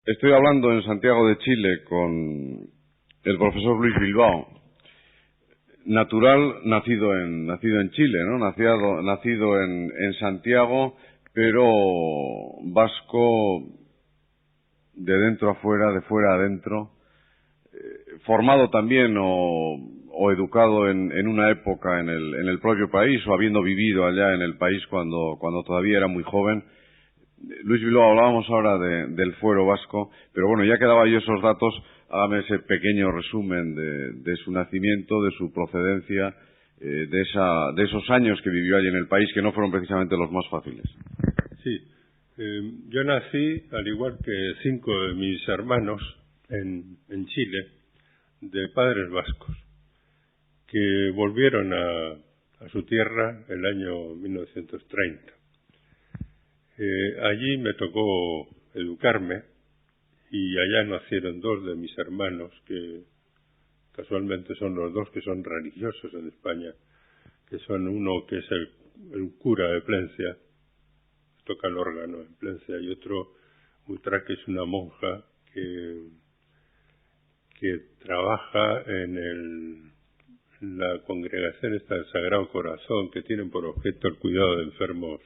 Estoy hablando en Santiago de Chile con el profesor Luis Bilbao, natural, nacido en Chile, ¿no? Nacido en Santiago, pero vasco de dentro a fuera, de fuera a adentro, formado también o educado en una época en el propio país, o habiendo vivido allá en el país cuando todavía era muy joven. Luis Bilbao, hablábamos ahora del fuero vasco, pero bueno, ya que daba yo esos datos, hágame ese pequeño resumen de su nacimiento, de su procedencia, de esos años que vivió allí en el país, que no fueron precisamente los más fáciles. Sí, yo nací, al igual que 5 de mis hermanos, en Chile, de padres vascos, que volvieron a su tierra el año 1930. Allí me tocó educarme y allá nacieron 2 de mis hermanos, que casualmente son los 2 que son religiosos en España, que son uno que es el cura de Plencia, toca el órgano en Plencia, y otro, otra que es una monja que trabaja en la congregación esta del Sagrado Corazón, que tienen por objeto el cuidado de enfermos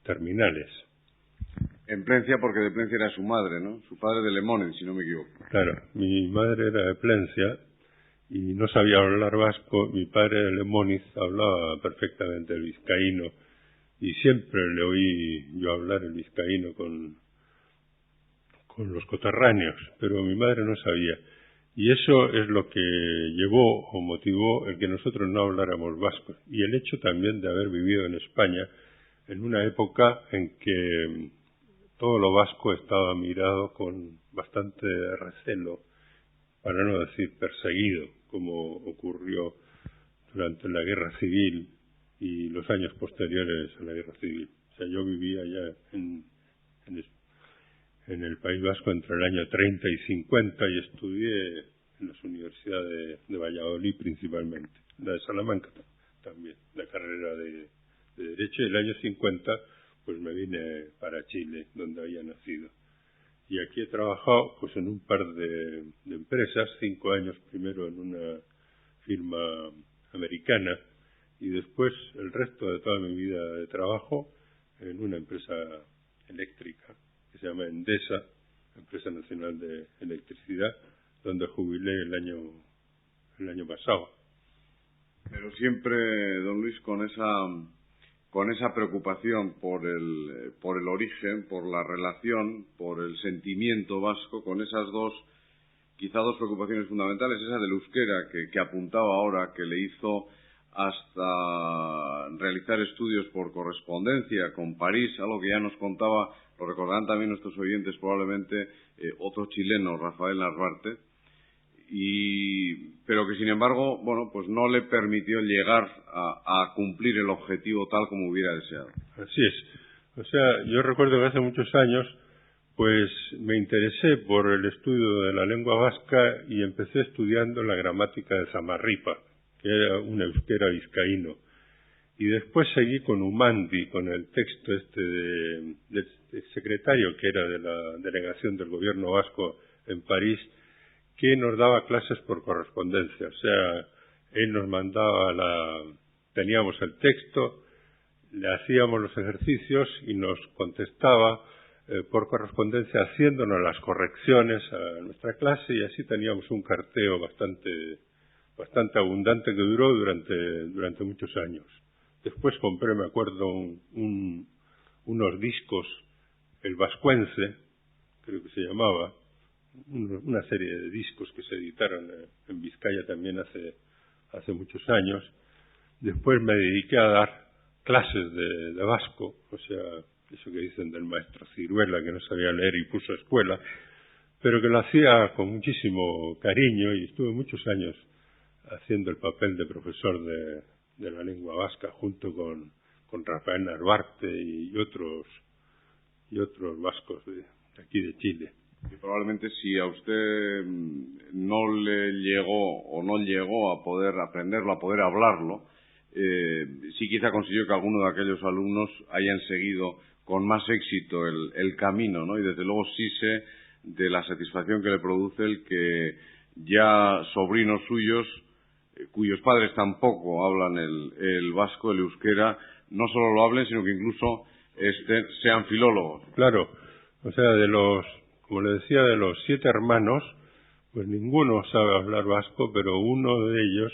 terminales. En Plencia, porque de Plencia era su madre, ¿no? Su padre de Lemonen, si no me equivoco. Claro, mi madre era de Plencia y no sabía hablar vasco. Mi padre de Lemoniz hablaba perfectamente el vizcaíno y siempre le oí yo hablar el vizcaíno con los coterráneos, pero mi madre no sabía. Y eso es lo que llevó o motivó el que nosotros no habláramos vasco. Y el hecho también de haber vivido en España en una época en que todo lo vasco estaba mirado con bastante recelo, para no decir perseguido, como ocurrió durante la Guerra Civil y los años posteriores a la Guerra Civil. O sea, yo vivía ya en el País Vasco entre el año 30 y 50 y estudié en las universidades de Valladolid principalmente, la de Salamanca también, la carrera de Derecho, y el año 50 pues me vine para Chile, donde había nacido. Y aquí he trabajado pues en un par de empresas, 5 años primero en una firma americana y después el resto de toda mi vida de trabajo en una empresa eléctrica que se llama Endesa, Empresa Nacional de Electricidad, donde jubilé el año pasado. Pero siempre, don Luis, con esa preocupación por el origen, por la relación, por el sentimiento vasco, con esas quizá dos preocupaciones fundamentales, esa del euskera que apuntaba ahora, que le hizo hasta realizar estudios por correspondencia con París, algo que ya nos contaba, lo recordarán también nuestros oyentes probablemente, otro chileno, Rafael Narvarte, pero que sin embargo, bueno, pues no le permitió llegar a cumplir el objetivo tal como hubiera deseado. Así es. O sea, yo recuerdo que hace muchos años pues me interesé por el estudio de la lengua vasca y empecé estudiando la gramática de Samarripa, que era un euskera vizcaíno. Y después seguí con Umandi, con el texto del secretario que era de la delegación del gobierno vasco en París, que nos daba clases por correspondencia. O sea, él nos mandaba teníamos el texto, le hacíamos los ejercicios y nos contestaba por correspondencia haciéndonos las correcciones a nuestra clase, y así teníamos un carteo bastante abundante que duró durante muchos años. Después compré, me acuerdo, unos discos, el Vascuence, creo que se llamaba, una serie de discos que se editaron en Vizcaya también hace muchos años. Después me dediqué a dar clases de vasco, o sea, eso que dicen del maestro Ciruela, que no sabía leer y puso escuela, pero que lo hacía con muchísimo cariño, y estuve muchos años haciendo el papel de profesor de la lengua vasca junto con Rafael Narvarte y otros vascos de aquí de Chile. Y probablemente si a usted no le llegó o no llegó a poder aprenderlo, a poder hablarlo, sí quizá consiguió que alguno de aquellos alumnos hayan seguido con más éxito el camino, ¿no? Y desde luego sí sé de la satisfacción que le produce el que ya sobrinos suyos, cuyos padres tampoco hablan el vasco, el euskera, no solo lo hablen, sino que incluso sean filólogos. Claro, o sea, como le decía, de los 7 hermanos, pues ninguno sabe hablar vasco, pero uno de ellos,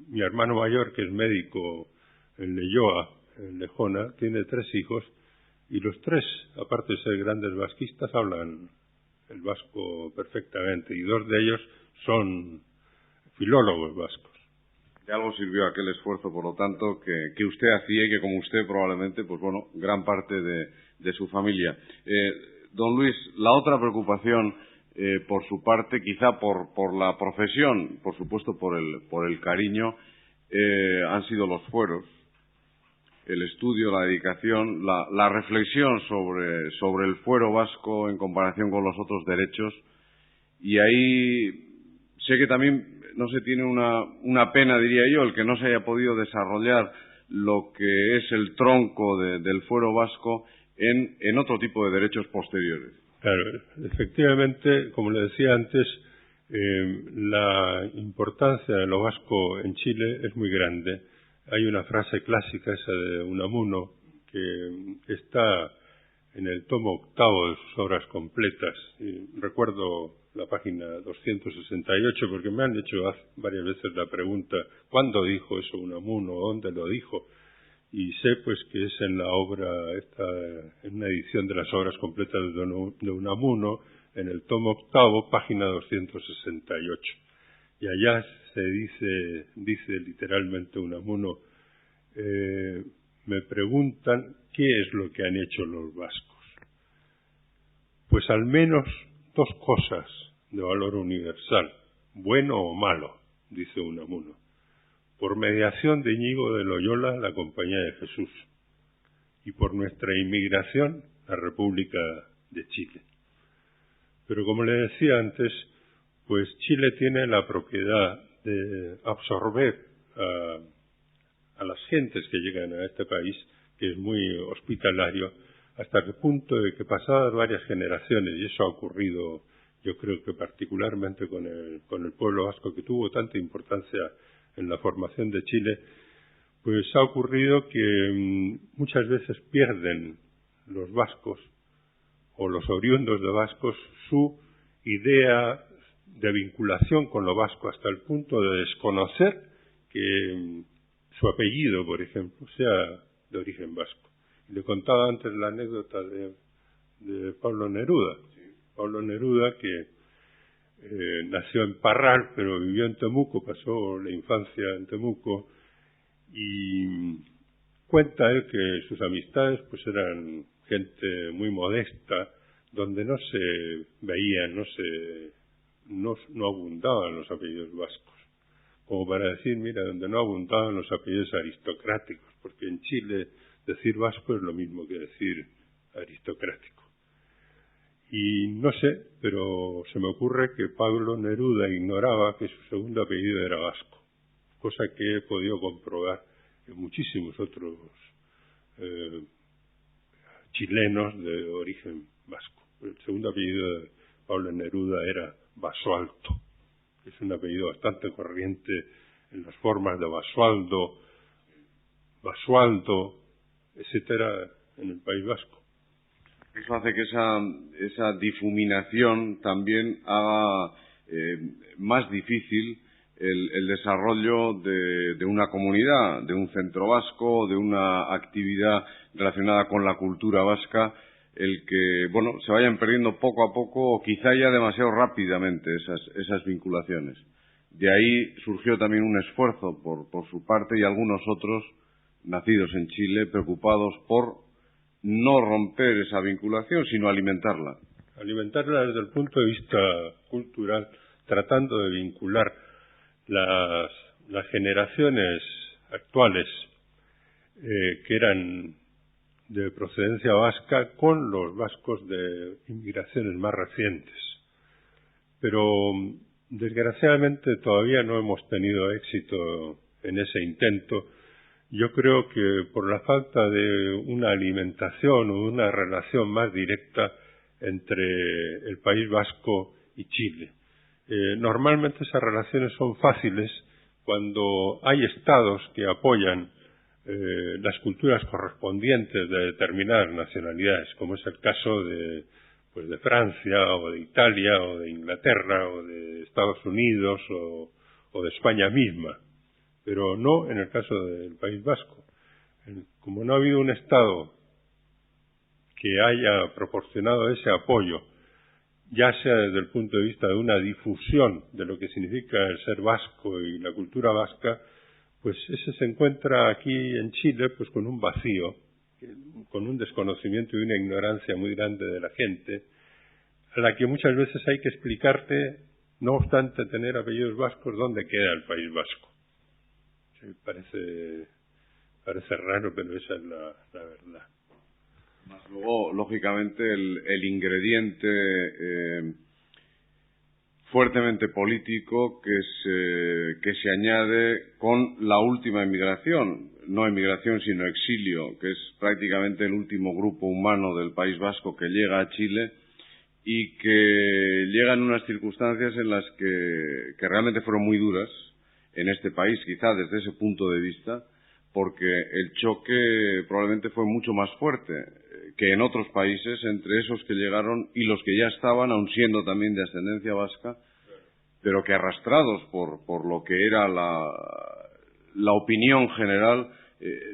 mi hermano mayor, que es médico en Leioa, en Lejona, tiene 3 hijos, y los 3, aparte de ser grandes vasquistas, hablan el vasco perfectamente, y 2 de ellos son filólogos vascos. De algo sirvió aquel esfuerzo, por lo tanto, que usted hacía y que, como usted, probablemente, pues bueno, gran parte de su familia. Don Luis, la otra preocupación, por su parte, quizá por la profesión, por supuesto por el cariño, han sido los fueros, el estudio, la dedicación, la reflexión sobre el fuero vasco en comparación con los otros derechos. Y ahí sé que también, no sé, tiene una pena, diría yo, el que no se haya podido desarrollar lo que es el tronco del fuero vasco en otro tipo de derechos posteriores. Claro, efectivamente, como le decía antes, la importancia de lo vasco en Chile es muy grande. Hay una frase clásica, esa de Unamuno, que está en el tomo 8 de sus obras completas. Y recuerdo la página 268, porque me han hecho varias veces la pregunta, ¿cuándo dijo eso Unamuno? ¿Dónde lo dijo? Y sé pues que es en la obra, en una edición de las obras completas de Unamuno, en el tomo 8, página 268. Y allá se dice literalmente Unamuno, me preguntan qué es lo que han hecho los vascos. Pues al menos 2 cosas de valor universal, bueno o malo, dice Unamuno. Por mediación de Íñigo de Loyola, la Compañía de Jesús, y por nuestra inmigración, la República de Chile. Pero como le decía antes, pues Chile tiene la propiedad de absorber a las gentes que llegan a este país, que es muy hospitalario, hasta el punto de que pasadas varias generaciones, y eso ha ocurrido, yo creo que particularmente con el pueblo vasco, que tuvo tanta importancia en la formación de Chile, pues ha ocurrido que muchas veces pierden los vascos o los oriundos de vascos su idea de vinculación con lo vasco, hasta el punto de desconocer que su apellido, por ejemplo, sea de origen vasco. Le contaba antes la anécdota de Pablo Neruda. Sí. Pablo Neruda, que nació en Parral, pero vivió en Temuco, pasó la infancia en Temuco, y cuenta él que sus amistades pues eran gente muy modesta, donde no se veían, no abundaban los apellidos vascos. Como para decir, mira, donde no abundaban los apellidos aristocráticos, porque en Chile decir vasco es lo mismo que decir aristocrático. Y no sé, pero se me ocurre que Pablo Neruda ignoraba que su segundo apellido era vasco, cosa que he podido comprobar en muchísimos otros chilenos de origen vasco. El segundo apellido de Pablo Neruda era Basualto, que es un apellido bastante corriente en las formas de Basualdo, Basualdo, etcétera, en el País Vasco. Eso hace que esa difuminación también haga más difícil el desarrollo de una comunidad, de un centro vasco, de una actividad relacionada con la cultura vasca, el que, bueno, se vayan perdiendo poco a poco o quizá ya demasiado rápidamente esas vinculaciones. De ahí surgió también un esfuerzo por su parte y algunos otros nacidos en Chile preocupados por no romper esa vinculación, sino alimentarla. Alimentarla desde el punto de vista cultural, tratando de vincular las generaciones actuales que eran de procedencia vasca con los vascos de inmigraciones más recientes. Pero desgraciadamente todavía no hemos tenido éxito en ese intento. Yo creo que por la falta de una alimentación o de una relación más directa entre el País Vasco y Chile. Normalmente esas relaciones son fáciles cuando hay estados que apoyan las culturas correspondientes de determinadas nacionalidades, como es el caso de Francia, o de Italia, o de Inglaterra, o de Estados Unidos, o de España misma, pero no en el caso del País Vasco. Como no ha habido un Estado que haya proporcionado ese apoyo, ya sea desde el punto de vista de una difusión de lo que significa el ser vasco y la cultura vasca, pues ese se encuentra aquí en Chile pues con un vacío, con un desconocimiento y una ignorancia muy grande de la gente, a la que muchas veces hay que explicarte, no obstante tener apellidos vascos, dónde queda el País Vasco. Sí, parece raro, pero esa es la verdad. Luego, lógicamente, el ingrediente fuertemente político que se añade con la última emigración, no emigración sino exilio, que es prácticamente el último grupo humano del País Vasco que llega a Chile y que llega en unas circunstancias en las que realmente fueron muy duras en este país, quizá desde ese punto de vista, porque el choque probablemente fue mucho más fuerte que en otros países entre esos que llegaron y los que ya estaban, aun siendo también de ascendencia vasca, pero que arrastrados por lo que era la opinión general,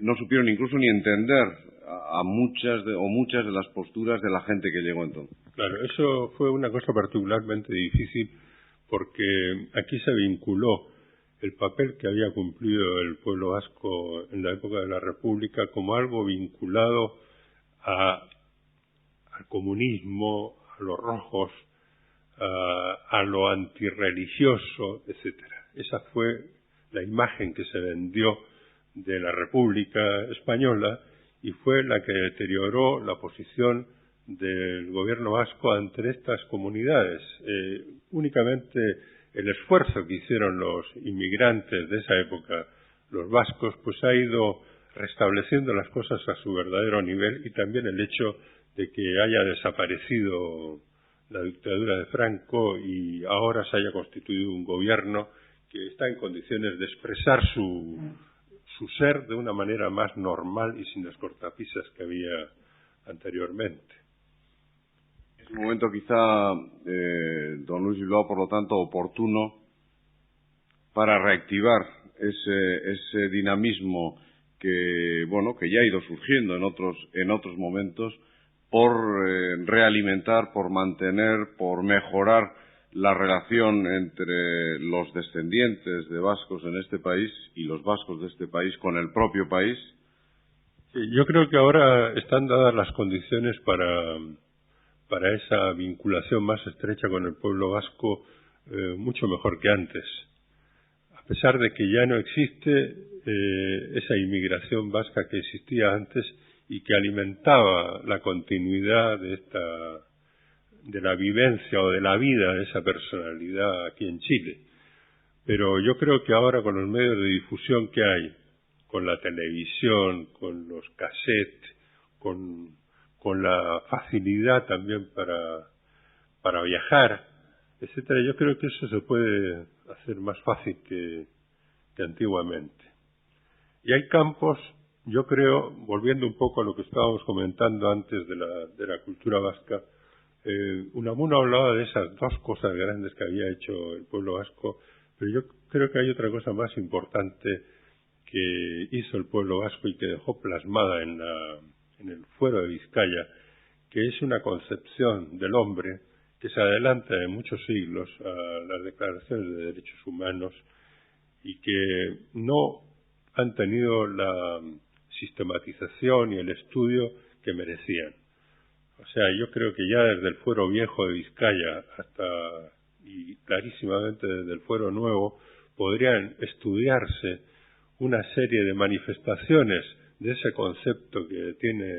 no supieron incluso ni entender a muchas de las posturas de la gente que llegó entonces. Claro, eso fue una cosa particularmente difícil porque aquí se vinculó el papel que había cumplido el pueblo vasco en la época de la República como algo vinculado al comunismo, a los rojos, a lo antirreligioso, etcétera. Esa fue la imagen que se vendió de la República Española y fue la que deterioró la posición del gobierno vasco ante estas comunidades. Únicamente el esfuerzo que hicieron los inmigrantes de esa época, los vascos, pues ha ido restableciendo las cosas a su verdadero nivel, y también el hecho de que haya desaparecido la dictadura de Franco y ahora se haya constituido un gobierno que está en condiciones de expresar su ser de una manera más normal y sin las cortapisas que había anteriormente. Es un momento quizá, don Luis Bilbao, por lo tanto, oportuno para reactivar ese dinamismo que ya ha ido surgiendo en otros momentos, por realimentar, por mantener, por mejorar la relación entre los descendientes de vascos en este país y los vascos de este país con el propio país. Yo creo que ahora están dadas las condiciones para esa vinculación más estrecha con el pueblo vasco, mucho mejor que antes. A pesar de que ya no existe esa inmigración vasca que existía antes y que alimentaba la continuidad de la vivencia o de la vida de esa personalidad aquí en Chile. Pero yo creo que ahora, con los medios de difusión que hay, con la televisión, con los cassettes, con la facilidad también para viajar, etcétera, yo creo que eso se puede hacer más fácil que antiguamente. Y hay campos, yo creo, volviendo un poco a lo que estábamos comentando antes de la cultura vasca, Unamuno hablaba de esas dos cosas grandes que había hecho el pueblo vasco, pero yo creo que hay otra cosa más importante que hizo el pueblo vasco y que dejó plasmada en el Fuero de Vizcaya, que es una concepción del hombre que se adelanta en muchos siglos a las declaraciones de derechos humanos y que no han tenido la sistematización y el estudio que merecían. O sea, yo creo que ya desde el Fuero Viejo de Vizcaya y clarísimamente desde el Fuero Nuevo, podrían estudiarse una serie de manifestaciones de ese concepto que tiene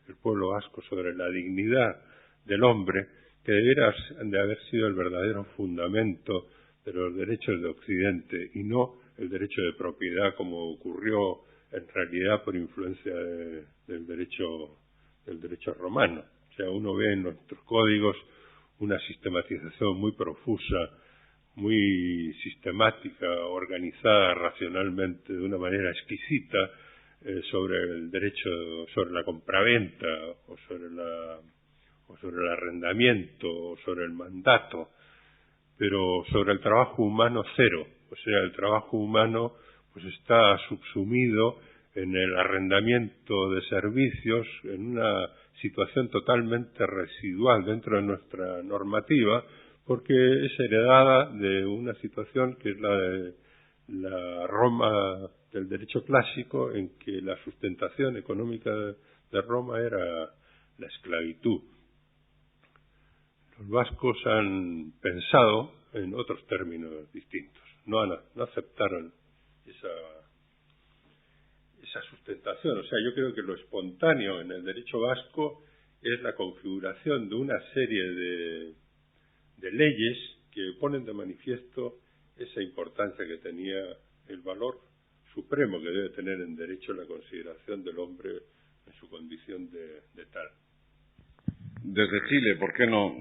el pueblo vasco sobre la dignidad del hombre, que debiera de haber sido el verdadero fundamento de los derechos de Occidente y no el derecho de propiedad, como ocurrió en realidad por influencia del derecho romano. O sea, uno ve en nuestros códigos una sistematización muy profusa, muy sistemática, organizada racionalmente, de una manera exquisita, sobre el derecho, sobre la compraventa, o sobre el arrendamiento, o sobre el mandato, pero sobre el trabajo humano cero. O sea, el trabajo humano pues está subsumido en el arrendamiento de servicios, en una situación totalmente residual dentro de nuestra normativa, porque es heredada de una situación que es la de la Roma del derecho clásico, en que la sustentación económica de Roma era la esclavitud. Los vascos han pensado en otros términos distintos, no aceptaron esa sustentación. O sea, yo creo que lo espontáneo en el derecho vasco es la configuración de una serie de leyes que ponen de manifiesto esa importancia que tenía el valor supremo que debe tener en derecho la consideración del hombre en su condición de tal. Desde Chile, ¿por qué no?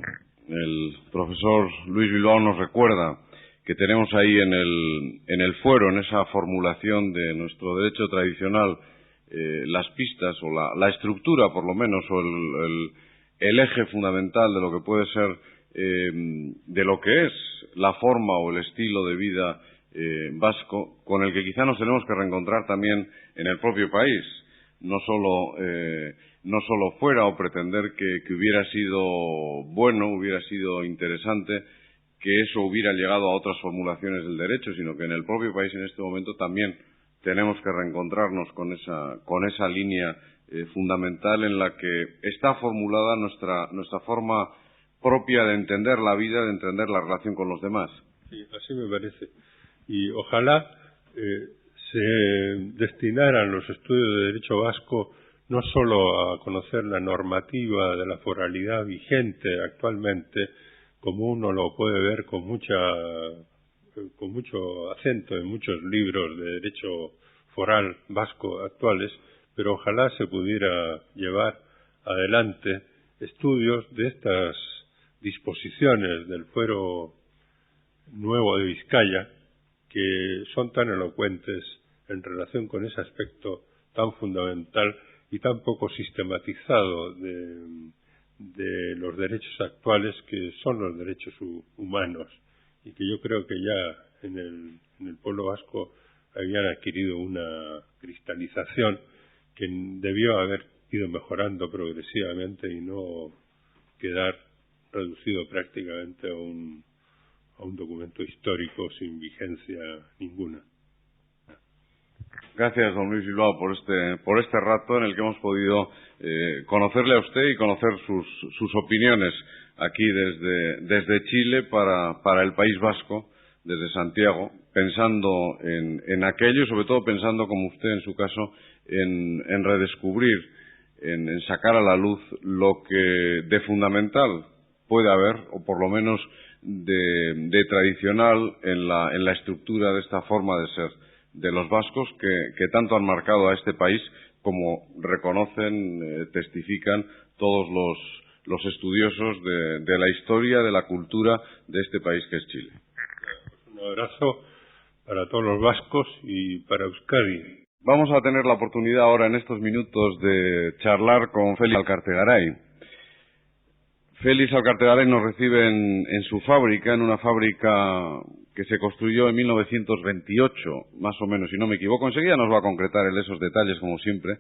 El profesor Luis Bilbao nos recuerda que tenemos ahí en el fuero, en esa formulación de nuestro derecho tradicional, las pistas o la estructura, por lo menos, o el eje fundamental de lo que puede ser, de lo que es la forma o el estilo de vida vasco, con el que quizá nos tenemos que reencontrar también en el propio país, no solo fuera, o pretender que hubiera sido bueno, hubiera sido interesante que eso hubiera llegado a otras formulaciones del derecho, sino que en el propio país en este momento también tenemos que reencontrarnos con esa línea fundamental en la que está formulada nuestra forma propia de entender la vida, de entender la relación con los demás. Sí, así me parece. Y ojalá se destinaran los estudios de derecho vasco no solo a conocer la normativa de la foralidad vigente actualmente, como uno lo puede ver con mucho acento en muchos libros de derecho foral vasco actuales, pero ojalá se pudiera llevar adelante estudios de estas disposiciones del fuero nuevo de Vizcaya, que son tan elocuentes en relación con ese aspecto tan fundamental y tan poco sistematizado de los derechos actuales, que son los derechos humanos, y que yo creo que ya en el pueblo vasco habían adquirido una cristalización que debió haber ido mejorando progresivamente y no quedar reducido prácticamente a un documento histórico sin vigencia ninguna. Gracias, don Luis Bilbao, por este rato en el que hemos podido conocerle a usted y conocer sus opiniones aquí desde Chile para el País Vasco, desde Santiago, pensando en aquello y sobre todo pensando, como usted en su caso, en redescubrir, en sacar a la luz lo que de fundamental puede haber, o por lo menos de tradicional en la estructura de esta forma de ser de los vascos que tanto han marcado a este país, como reconocen, testifican todos los estudiosos de la historia, de la cultura de este país que es Chile. Un abrazo para todos los vascos y para Euskadi. Vamos a tener la oportunidad ahora en estos minutos de charlar con Félix Alcartegaray. Félix Alcartegaray nos recibe en su fábrica, en una fábrica que se construyó en 1928, más o menos, si no me equivoco. Enseguida nos va a concretar esos detalles, como siempre.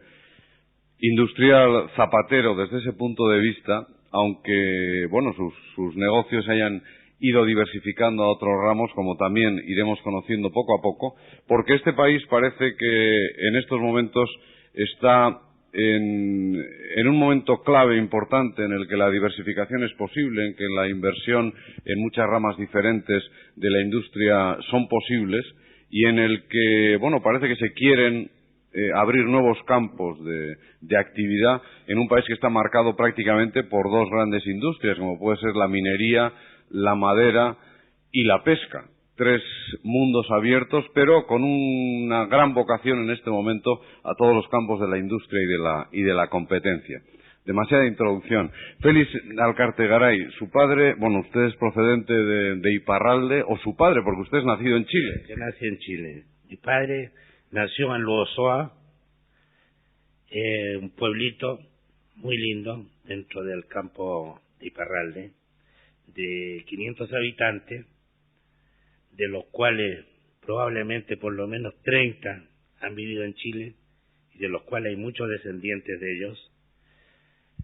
Industrial zapatero desde ese punto de vista, aunque bueno, sus negocios hayan ido diversificando a otros ramos, como también iremos conociendo poco a poco, porque este país parece que en estos momentos está en un momento clave importante en el que la diversificación es posible, en que la inversión en muchas ramas diferentes de la industria son posibles y en el que, bueno, parece que se quieren abrir nuevos campos de actividad en un país que está marcado prácticamente por dos grandes industrias, como puede ser la minería, la madera y la pesca. Tres mundos abiertos, pero con una gran vocación en este momento a todos los campos de la industria y de la competencia. demasiada introducción. Félix Alcartegaray, su padre, bueno, usted es procedente de Iparralde, o su padre, porque usted es nacido en Chile. Yo nací en Chile. Mi padre nació en Lozoa, un pueblito muy lindo dentro del campo de Iparralde, de 500 habitantes, de los cuales probablemente por lo menos 30 han vivido en Chile, y de los cuales hay muchos descendientes de ellos.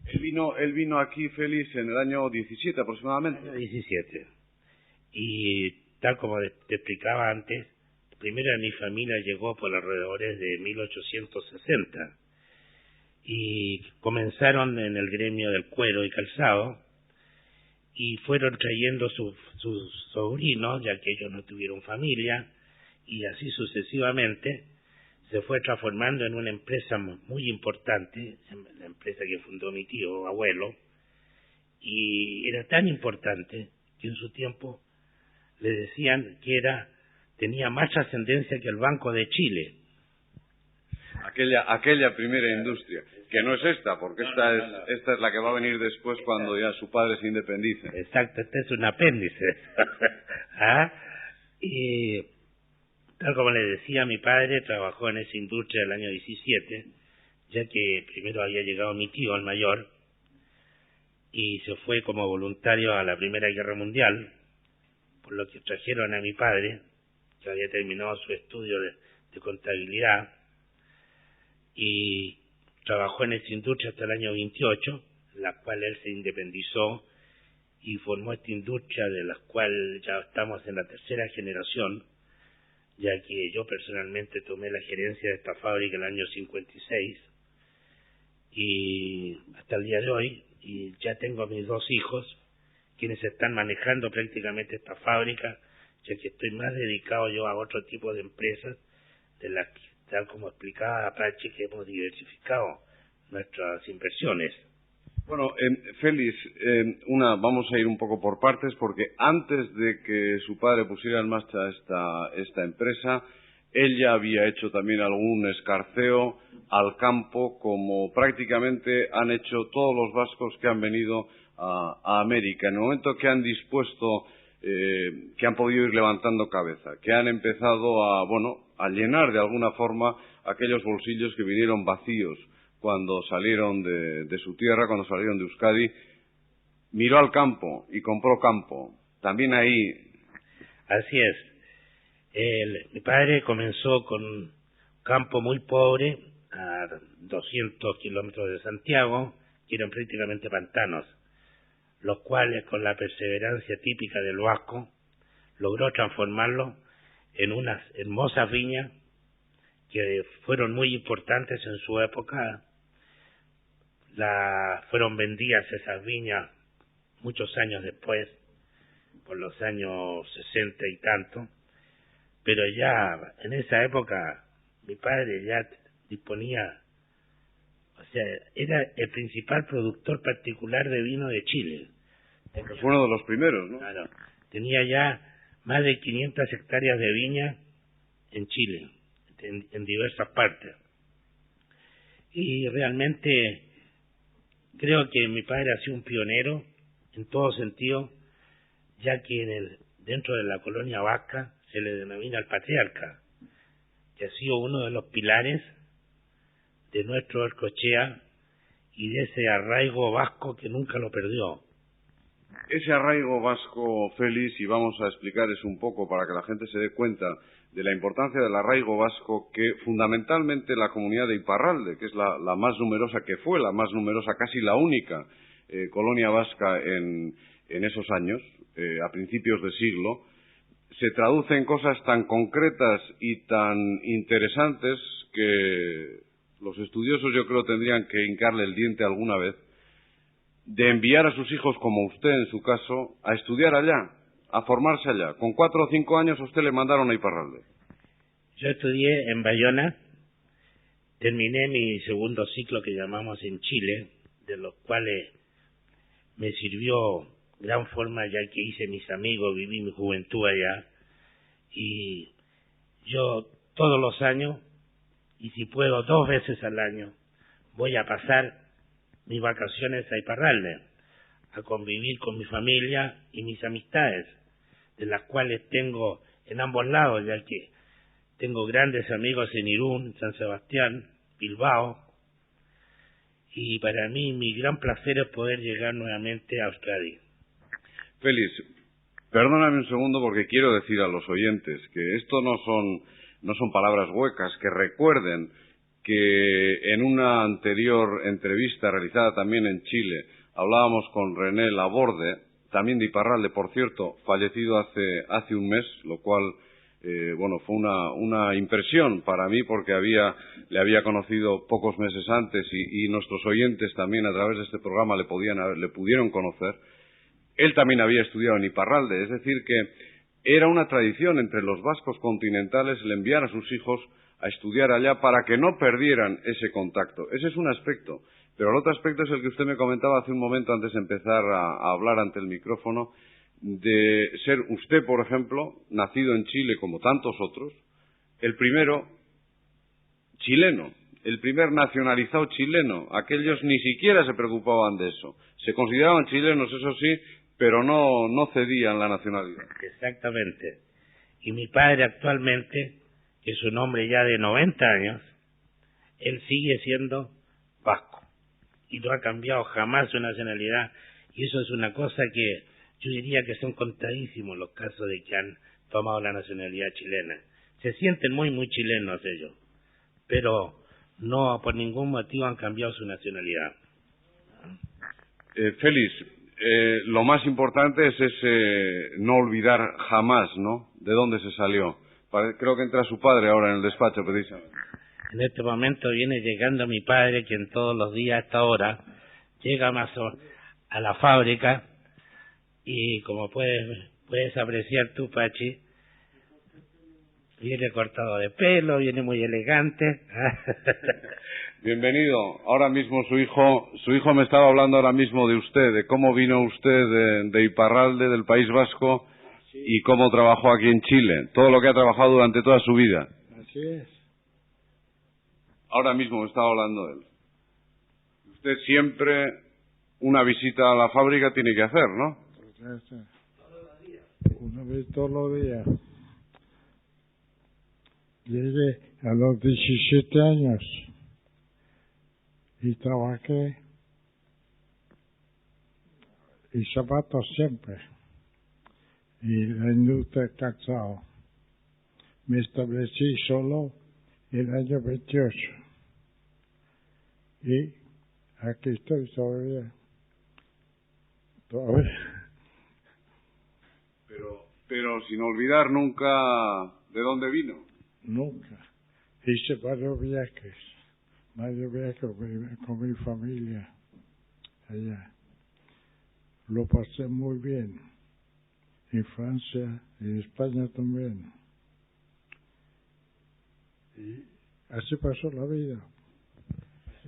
Él vino aquí, Félix, en el año 17 aproximadamente. Año 17. Y tal como te explicaba antes, primero mi familia llegó por alrededores de 1860 y comenzaron en el gremio del cuero y calzado y fueron trayendo sus sobrinos, ya que ellos no tuvieron familia, y así sucesivamente se fue transformando en una empresa muy importante, la empresa que fundó mi tío abuelo, y era tan importante que en su tiempo le decían que tenía más trascendencia que el Banco de Chile. Aquella primera industria, que no es esta, porque esta es la que va a venir después cuando ya su padre se independice. Exacto, este es un apéndice. ¿Ah? Y tal como le decía, mi padre trabajó en esa industria el año 17, ya que primero había llegado mi tío, el mayor, y se fue como voluntario a la Primera Guerra Mundial, por lo que trajeron a mi padre, que había terminado su estudio de contabilidad, y trabajó en esa industria hasta el año 28, en la cual él se independizó y formó esta industria de la cual ya estamos en la tercera generación, ya que yo personalmente tomé la gerencia de esta fábrica en el año 56 y hasta el día de hoy, y ya tengo a mis 2 hijos, quienes están manejando prácticamente esta fábrica, ya que estoy más dedicado yo a otro tipo de empresas, de las que, tal como explicaba Apache, que hemos diversificado nuestras inversiones. Bueno, Félix, vamos a ir un poco por partes, porque antes de que su padre pusiera en marcha esta empresa, él ya había hecho también algún escarceo al campo, como prácticamente han hecho todos los vascos que han venido a América. En el momento que han dispuesto, que han podido ir levantando cabeza, que han empezado a llenar de alguna forma aquellos bolsillos que vinieron vacíos cuando salieron de su tierra, cuando salieron de Euskadi, miró al campo y compró campo. También ahí. Así es. Mi padre comenzó con un campo muy pobre, a 200 kilómetros de Santiago, que eran prácticamente pantanos, los cuales, con la perseverancia típica del vasco, logró transformarlo en unas hermosas viñas que fueron muy importantes en su época. Fueron vendidas esas viñas muchos años después, por los años 60 y tanto, pero ya en esa época mi padre ya disponía, o sea, era el principal productor particular de vino de Chile. Fue uno de los primeros, ¿no? Claro, tenía ya más de 500 hectáreas de viña en Chile, en diversas partes. Y realmente creo que mi padre ha sido un pionero en todo sentido, ya que dentro de la colonia vasca se le denomina el patriarca, que ha sido uno de los pilares de nuestro Orcochea y de ese arraigo vasco que nunca lo perdió. Ese arraigo vasco, Félix, y vamos a explicar eso un poco para que la gente se dé cuenta de la importancia del arraigo vasco, que fundamentalmente la comunidad de Iparralde, que es la más numerosa, que fue la más numerosa, casi la única colonia vasca en esos años, a principios de siglo, se traduce en cosas tan concretas y tan interesantes que los estudiosos, yo creo, tendrían que hincarle el diente alguna vez, de enviar a sus hijos, como usted en su caso, a estudiar allá, a formarse allá. Con 4 o 5 años a usted le mandaron a Iparralde. Yo estudié en Bayona, terminé mi segundo ciclo que llamamos en Chile, de los cuales me sirvió gran forma, ya que hice mis amigos, viví mi juventud allá, y yo todos los años, y si puedo 2 veces al año, voy a pasar mis vacaciones a Iparralde, a convivir con mi familia y mis amistades, de las cuales tengo en ambos lados, ya que tengo grandes amigos en Irún, San Sebastián, Bilbao, y para mí mi gran placer es poder llegar nuevamente a Euskadi. Félix, perdóname un segundo porque quiero decir a los oyentes que esto no son palabras huecas, que recuerden que en una anterior entrevista realizada también en Chile hablábamos con René Laborde, también de Iparralde, por cierto, fallecido hace un mes, lo cual fue una impresión para mí porque le había conocido pocos meses antes y nuestros oyentes también a través de este programa le pudieron conocer. Él también había estudiado en Iparralde, es decir que era una tradición entre los vascos continentales el enviar a sus hijos a estudiar allá para que no perdieran ese contacto. Ese es un aspecto. Pero el otro aspecto es el que usted me comentaba hace un momento antes de empezar a hablar ante el micrófono, de ser usted, por ejemplo, nacido en Chile como tantos otros, el primero chileno, el primer nacionalizado chileno. Aquellos ni siquiera se preocupaban de eso. Se consideraban chilenos, eso sí, pero no cedían la nacionalidad. Exactamente. Y mi padre actualmente, que es un hombre ya de 90 años, él sigue siendo vasco. Y no ha cambiado jamás su nacionalidad. Y eso es una cosa que yo diría que son contadísimos los casos de que han tomado la nacionalidad chilena. Se sienten muy, muy chilenos ellos, pero no por ningún motivo han cambiado su nacionalidad. Félix, lo más importante es ese no olvidar jamás, ¿no?, de dónde se salió. Creo que entra su padre ahora en el despacho, precisamente. En este momento viene llegando mi padre, quien todos los días a esta hora llega más a la fábrica y como puedes apreciar tú, Pachi, viene cortado de pelo, viene muy elegante. Bienvenido. Ahora mismo su hijo me estaba hablando ahora mismo de usted, de cómo vino usted de Iparralde, del País Vasco, sí, y cómo trabajó aquí en Chile, todo lo que ha trabajado durante toda su vida. Así es. Ahora mismo me estaba hablando de él. Usted siempre una visita a la fábrica tiene que hacer, ¿no? Una vez todos los días. Llegué a los 17 años y trabajé y zapatos siempre y la industria del calzado. Me establecí solo el año 28 y aquí estoy todavía. Pero sin olvidar nunca de dónde vino. Nunca. Hice varios viajes con mi familia allá. Lo pasé muy bien. En Francia, en España también. Y así pasó la vida.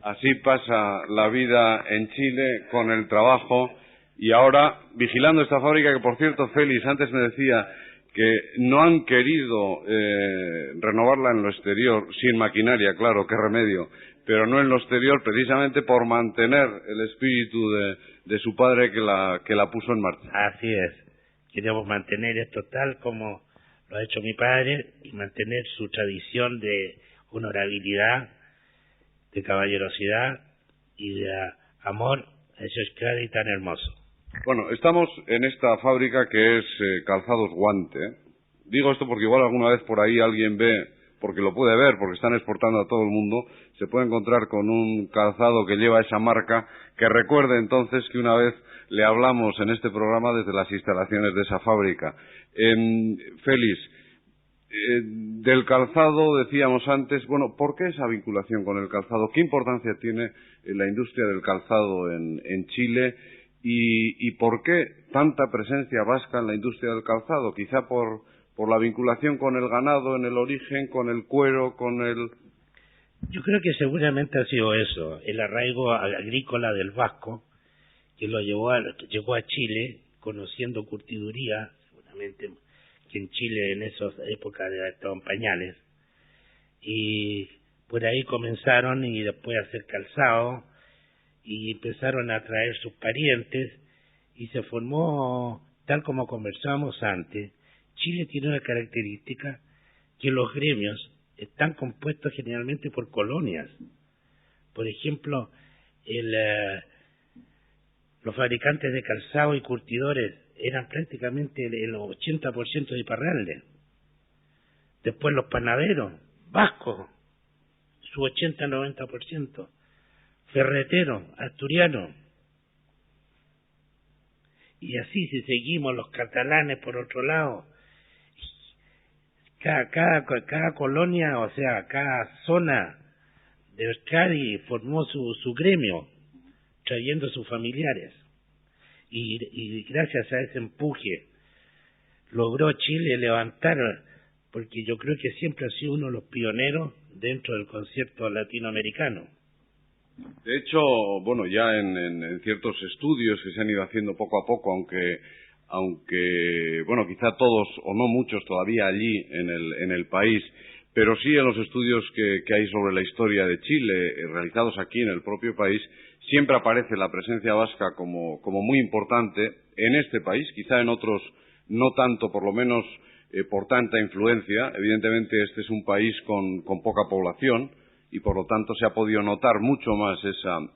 Así pasa la vida en Chile con el trabajo y ahora vigilando esta fábrica que, por cierto, Félix antes me decía que no han querido renovarla en lo exterior, sin maquinaria, claro, qué remedio, pero no en lo exterior precisamente por mantener el espíritu de su padre que la puso en marcha. Así es. Queremos mantener esto tal como lo ha hecho mi padre y mantener su tradición de honorabilidad, de caballerosidad y de amor a ese Euskadi tan hermoso. Bueno, estamos en esta fábrica que es Calzados Guante. Digo esto porque igual alguna vez por ahí alguien ve, porque lo puede ver, porque están exportando a todo el mundo, se puede encontrar con un calzado que lleva esa marca, que recuerde entonces que una vez le hablamos en este programa desde las instalaciones de esa fábrica. Félix, del calzado decíamos antes, bueno, ¿por qué esa vinculación con el calzado? ¿Qué importancia tiene la industria del calzado en Chile? ¿Y por qué tanta presencia vasca en la industria del calzado? Quizá por la vinculación con el ganado en el origen, con el cuero, con el... Yo creo que seguramente ha sido eso, el arraigo agrícola del vasco, que llegó a Chile conociendo curtiduría, seguramente que en Chile en esas épocas estaban pañales, y por ahí comenzaron y después a hacer calzado, y empezaron a traer sus parientes y se formó, tal como conversábamos antes. Chile tiene una característica que los gremios están compuestos generalmente por colonias. Por ejemplo, los fabricantes de calzado y curtidores eran prácticamente el 80% de Iparralde. Después los panaderos, vascos, su 80-90%. Ferreteros, asturianos. Y así, si seguimos, los catalanes por otro lado. Cada colonia, o sea, cada zona de Euskadi formó su gremio, trayendo a sus familiares. Y gracias a ese empuje logró Chile levantar, porque yo creo que siempre ha sido uno de los pioneros dentro del concierto latinoamericano. De hecho, bueno, ya en ciertos estudios que se han ido haciendo poco a poco, aunque bueno, quizá todos o no muchos todavía allí en el país, pero sí en los estudios que hay sobre la historia de Chile, realizados aquí en el propio país, siempre aparece la presencia vasca como muy importante en este país, quizá en otros no tanto, por lo menos por tanta influencia. Evidentemente este es un país con poca población y por lo tanto se ha podido notar mucho más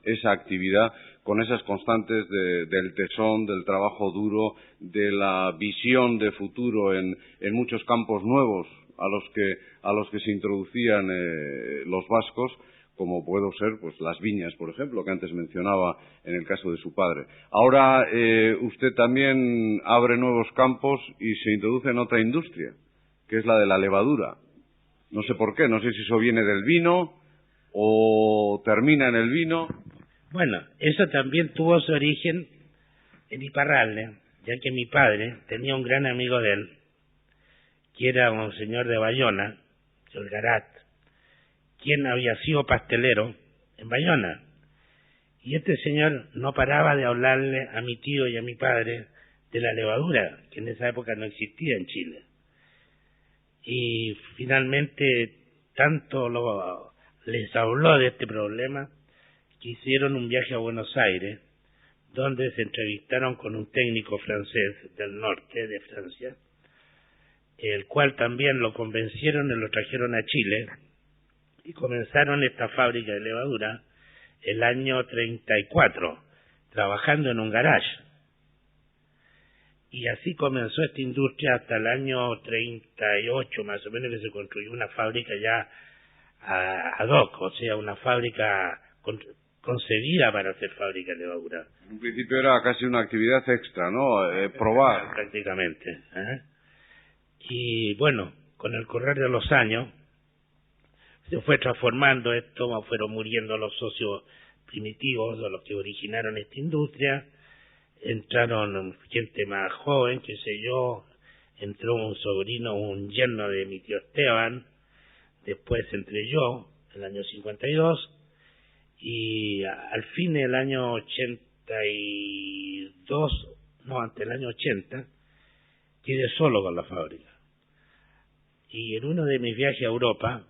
esa actividad con esas constantes del tesón, del trabajo duro, de la visión de futuro en muchos campos nuevos a los que se introducían los vascos, como puedo ser pues las viñas, por ejemplo, que antes mencionaba en el caso de su padre. Ahora usted también abre nuevos campos y se introduce en otra industria, que es la de la levadura. No sé por qué, no sé si eso viene del vino o termina en el vino. Bueno, eso también tuvo su origen en Iparralde, ya que mi padre tenía un gran amigo de él, que era un señor de Bayona, el Garat, quien había sido pastelero en Bayona. Y este señor no paraba de hablarle a mi tío y a mi padre de la levadura, que en esa época no existía en Chile. Y finalmente tanto les habló de este problema que hicieron un viaje a Buenos Aires, donde se entrevistaron con un técnico francés del norte de Francia, el cual también lo convencieron y lo trajeron a Chile, y comenzaron esta fábrica de levadura el año 34, trabajando en un garage. Y así comenzó esta industria hasta el año 38, más o menos, que se construyó una fábrica ya ad hoc, o sea, una fábrica concebida para hacer fábrica de levadura. En un principio era casi una actividad extra, ¿no? Probar. Prácticamente. Y bueno, con el correr de los años se fue transformando esto, fueron muriendo los socios primitivos, o los que originaron esta industria, entraron gente más joven, qué sé yo, entró un sobrino, un yerno de mi tío Esteban, después entré yo, en el año 52, y al fin del año 82, no, antes del año 80, quedé solo con la fábrica. Y en uno de mis viajes a Europa,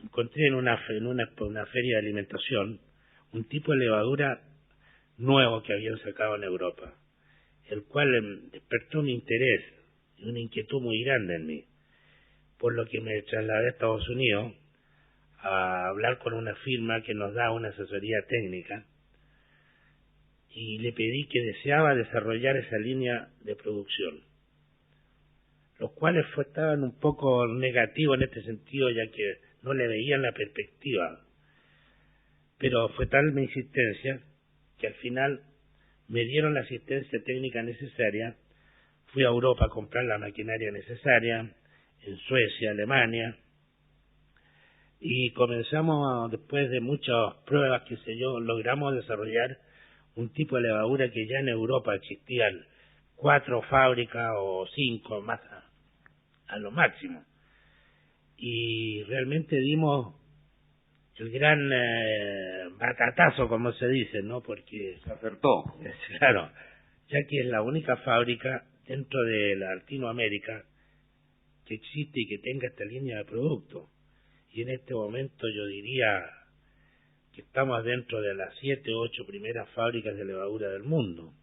encontré en una feria de alimentación un tipo de levadura nuevo que habían sacado en Europa, el cual despertó mi interés y una inquietud muy grande en mí, por lo que me trasladé a Estados Unidos a hablar con una firma que nos da una asesoría técnica y le pedí que deseaba desarrollar esa línea de producción, los cuales estaban un poco negativos en este sentido, ya que no le veían la perspectiva. Pero fue tal mi insistencia que al final me dieron la asistencia técnica necesaria. Fui a Europa a comprar la maquinaria necesaria, en Suecia, Alemania, y comenzamos, después de muchas pruebas, qué sé yo, logramos desarrollar un tipo de levadura que ya en Europa existían 4 fábricas o 5 más a lo máximo, y realmente dimos el gran batatazo, como se dice, ¿no? Porque se acertó. Claro, ya que es la única fábrica dentro de Latinoamérica que existe y que tenga esta línea de producto. Y en este momento yo diría que estamos dentro de las 7 o 8 primeras fábricas de levadura del mundo.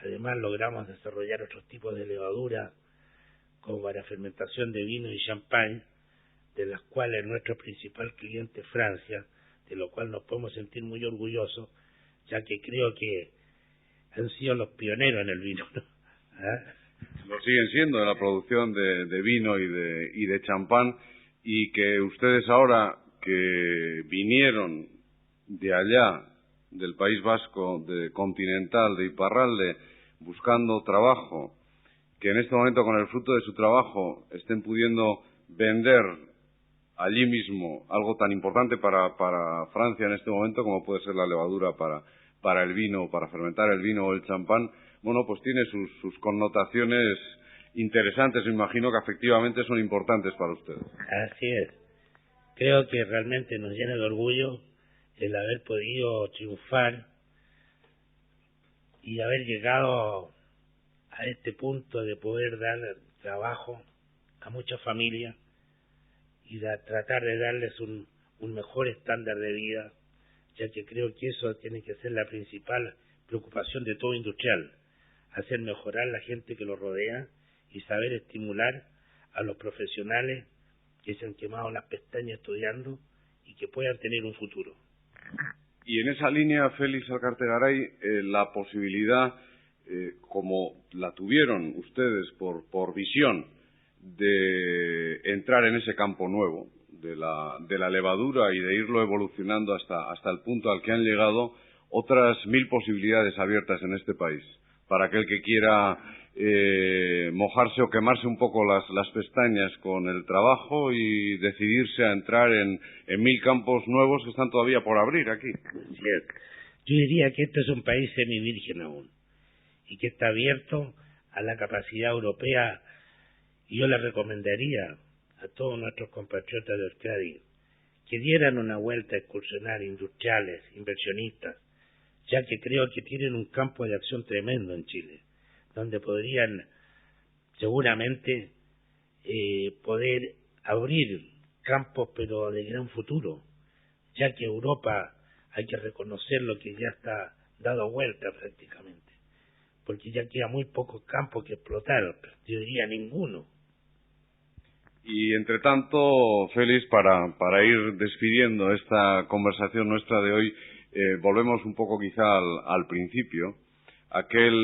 Además logramos desarrollar otros tipos de levadura, como la fermentación de vino y champán, de las cuales nuestro principal cliente es Francia, de lo cual nos podemos sentir muy orgullosos, ya que creo que han sido los pioneros en el vino, ¿no? ¿Ah? Lo siguen siendo en la producción de vino y de champán, y que ustedes ahora que vinieron de allá, del País Vasco, de Continental, de Iparralde, buscando trabajo, que en este momento con el fruto de su trabajo estén pudiendo vender allí mismo algo tan importante para Francia en este momento como puede ser la levadura para el vino, para fermentar el vino o el champán, bueno, pues tiene sus connotaciones interesantes, me imagino que efectivamente son importantes para ustedes. Así es. Creo que realmente nos llena de orgullo el haber podido triunfar y haber llegado a este punto de poder dar trabajo a muchas familias y tratar de darles un mejor estándar de vida, ya que creo que eso tiene que ser la principal preocupación de todo industrial, hacer mejorar la gente que lo rodea y saber estimular a los profesionales que se han quemado las pestañas estudiando y que puedan tener un futuro. Y en esa línea, Félix Alcartegaray, la posibilidad, como la tuvieron ustedes por visión, de entrar en ese campo nuevo de la levadura y de irlo evolucionando hasta el punto al que han llegado, otras 1000 posibilidades abiertas en este país para aquel que quiera mojarse o quemarse un poco las pestañas con el trabajo y decidirse a entrar en 1000 campos nuevos que están todavía por abrir aquí. Yo diría que este es un país semivirgen aún y que está abierto a la capacidad europea, y yo le recomendaría a todos nuestros compatriotas de Euskadi que dieran una vuelta a excursionar industriales, inversionistas, ya que creo que tienen un campo de acción tremendo en Chile, donde podrían seguramente poder abrir campos pero de gran futuro, ya que Europa, hay que reconocer lo que ya está dado vuelta prácticamente, porque ya queda muy pocos campos que explotar, yo diría ninguno. Y entre tanto, Félix, para ir despidiendo esta conversación nuestra de hoy, volvemos un poco quizá al principio. Aquel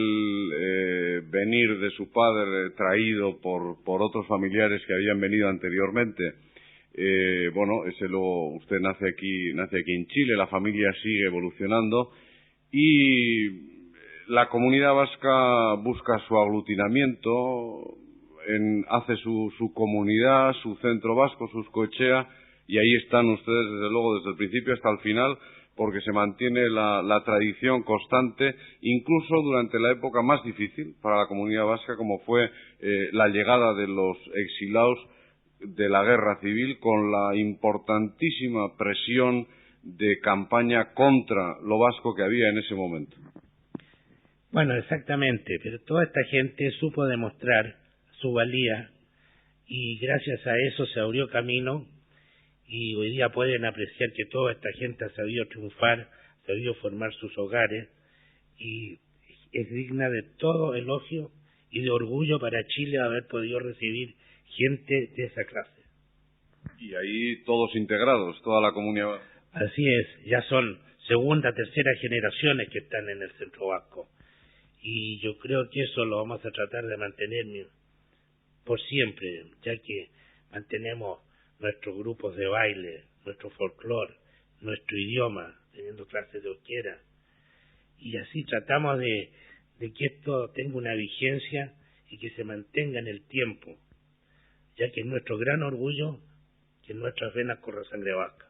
venir de su padre traído por otros familiares que habían venido anteriormente. Bueno, usted nace aquí en Chile, la familia sigue evolucionando y la comunidad vasca busca su aglutinamiento, hace su comunidad, su centro vasco, su Escoechea, y ahí están ustedes desde luego desde el principio hasta el final, porque se mantiene la tradición constante, incluso durante la época más difícil para la comunidad vasca, como fue la llegada de los exilados de la guerra civil, con la importantísima presión de campaña contra lo vasco que había en ese momento. Bueno, exactamente, pero toda esta gente supo demostrar su valía y gracias a eso se abrió camino y hoy día pueden apreciar que toda esta gente ha sabido triunfar, ha sabido formar sus hogares y es digna de todo elogio y de orgullo para Chile haber podido recibir gente de esa clase. Y ahí todos integrados, toda la comunidad. Así es, ya son segunda, tercera generaciones que están en el centro vasco y yo creo que eso lo vamos a tratar de mantener por siempre, ya que mantenemos nuestros grupos de baile, nuestro folclore, nuestro idioma, teniendo clases de euskera, y así tratamos de que esto tenga una vigencia y que se mantenga en el tiempo, ya que es nuestro gran orgullo que en nuestras venas corra sangre vasca.